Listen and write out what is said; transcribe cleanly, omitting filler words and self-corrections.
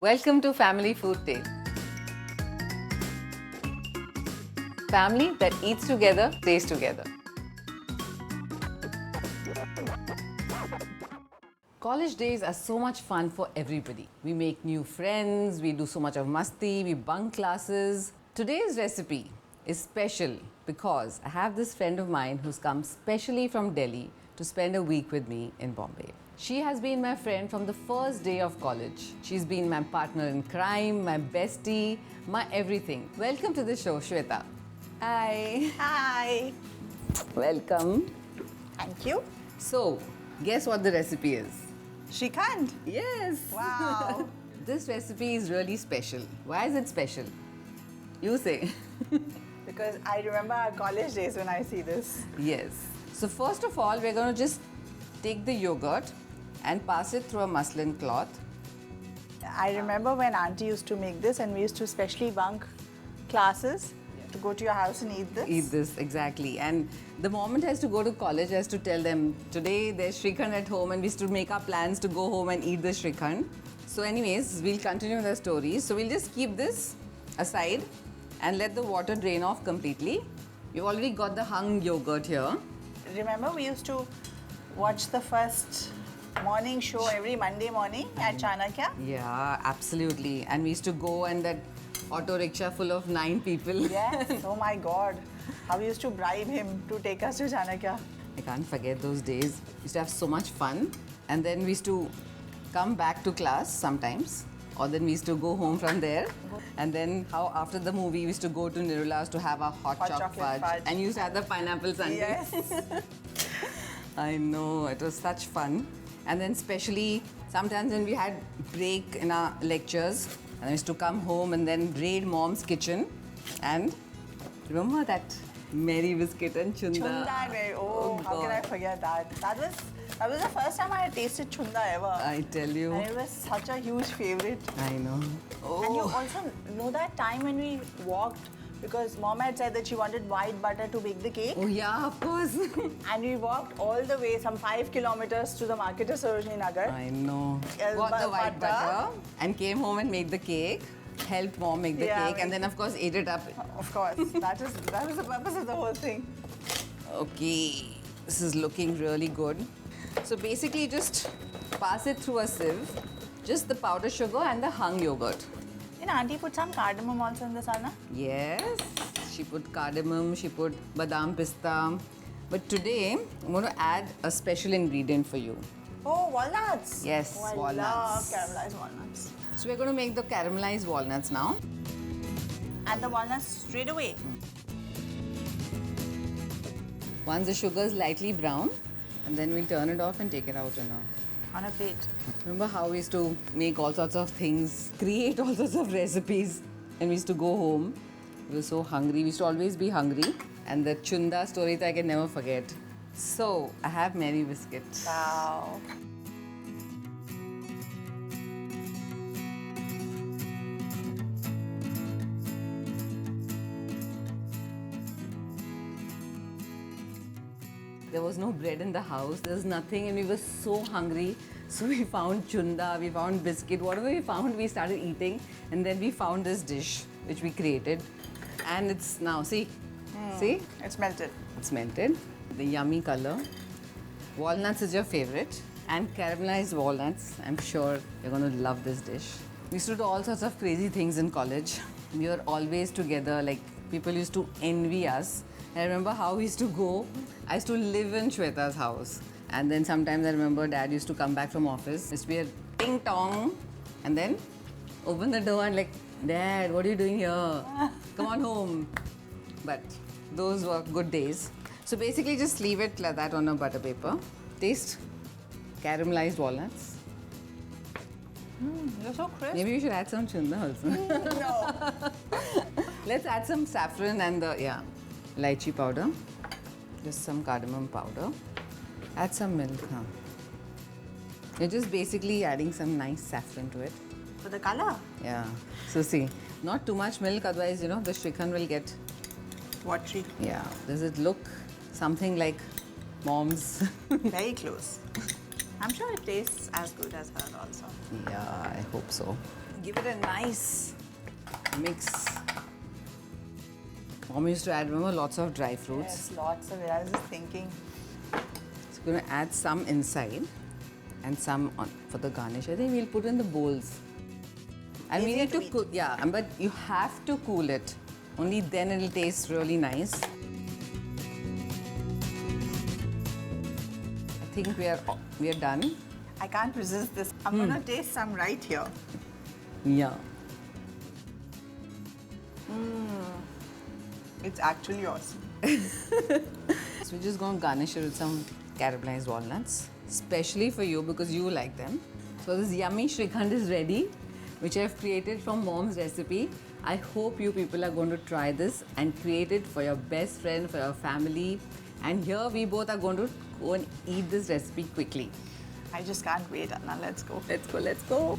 Welcome to Family Food Tale. Family that eats together, stays together. College days are so much fun for everybody. We make new friends, we do so much of masti, we bunk classes. Today's recipe is special because I have this friend of mine who's come specially from Delhi to spend a week with me in Bombay. She has been my friend from the first day of college. She's been my partner in crime, my bestie, my everything. Welcome to the show, Shweta. Hi. Hi. Welcome. Thank you. So, guess what the recipe is? Shrikhand. Yes. Wow. This recipe is really special. Why is it special? You say. Because I remember our college days when I see this. Yes. So first of all, we're going to just take the yogurt and pass it through a muslin cloth. I remember when Auntie used to make this and we used to specially bunk classes to go to your house and eat this. Eat this, exactly. And the moment has to go to college, has to tell them, today there's Shrikhand at home, and we used to make our plans to go home and eat the Shrikhand. So anyways, we'll continue the story. So we'll just keep this aside and let the water drain off completely. We've already got the hung yogurt here. Remember we used to watch the first morning show every Monday morning at Chanakya? Yeah, absolutely. And we used to go and that auto rickshaw full of 9 people. Yes. Oh my God. How we used to bribe him to take us to Chanakya. I can't forget those days. We used to have so much fun. And then we used to come back to class sometimes. Or then we used to go home from there. And then how after the movie we used to go to Nirula's to have our hot chocolate fudge. And you used to have the pineapple sundae. Yes. I know, it was such fun. And then especially sometimes when we had break in our lectures, and I used to come home and then raid mom's kitchen. And remember that Mary biscuit and chunda? Chunda and Mary. Oh, how can I forget that? That was the first time I had tasted chunda ever. I tell you. And it was such a huge favorite. I know. Oh. And you also know that time when we walked, because Mom had said that she wanted white butter to bake the cake. Oh yeah, of course. And we walked all the way, some 5 kilometers to the market of Sarojini Nagar. I know. Got the white butter and came home and made the cake. Helped mom make the cake and then of course ate it up. Of course. that was the purpose of the whole thing. Okay, this is looking really good. So basically just pass it through a sieve. Just the powdered sugar and the hung yogurt. You know, Auntie put some cardamom also in this, Anna? Yes, she put cardamom, she put badam pista. But today, I'm going to add a special ingredient for you. Oh, walnuts! Yes, walnuts. I love caramelized walnuts. So we're going to make the caramelized walnuts now. And the walnuts straight away. Once the sugar is lightly brown, and then we'll turn it off and take it out On a plate. Remember how we used to make all sorts of things, create all sorts of recipes, and we used to go home. We were so hungry. We used to always be hungry. And the chunda story that I can never forget. So, I have Mary biscuits. Wow. There was no bread in the house. There was nothing, and we were so hungry. So we found chunda, we found biscuit, whatever we found, we started eating. And then we found this dish, which we created. And it's now, see? See? It's melted. It's melted. The yummy color. Walnuts is your favorite. And caramelized walnuts. I'm sure you're going to love this dish. We used to do all sorts of crazy things in college. We were always together. Like, people used to envy us. I remember how we used to go. I used to live in Shweta's house. And then sometimes I remember Dad used to come back from office. It used to be a ting tong. And then open the door and like, Dad, what are you doing here? Come on home. But those were good days. So basically just leave it like that on a butter paper. Taste caramelized walnuts. They're so crisp. Maybe we should add some chunda also. No. Let's add some saffron and the, lychee powder. Just some cardamom powder. Add some milk. You're just basically adding some nice saffron to it. For the color? Yeah. So see, not too much milk, otherwise, the Shrikhand will get... Watery. Yeah. Does it look something like mom's? Very close. I'm sure it tastes as good as her also. Yeah, I hope so. give it a nice mix. Mom used to add, remember, lots of dry fruits. Yes, lots of it. I was just thinking. So we're going to add some inside and some on for the garnish. I think we'll put in the bowls. And we Easier need to to eat. cook, yeah, but you have to cool it. Only then it'll taste really nice. I think we are done. I can't resist this. I'm gonna taste some right here. Yeah. It's actually awesome. So we're just going to garnish it with some caramelized walnuts, especially for you because you like them. So this yummy Shrikhand is ready, which I've created from Mom's recipe. I hope you people are going to try this and create it for your best friend, for your family. And here we both are going to go and eat this recipe quickly. I just can't wait, Anna. Let's go. Let's go, let's go.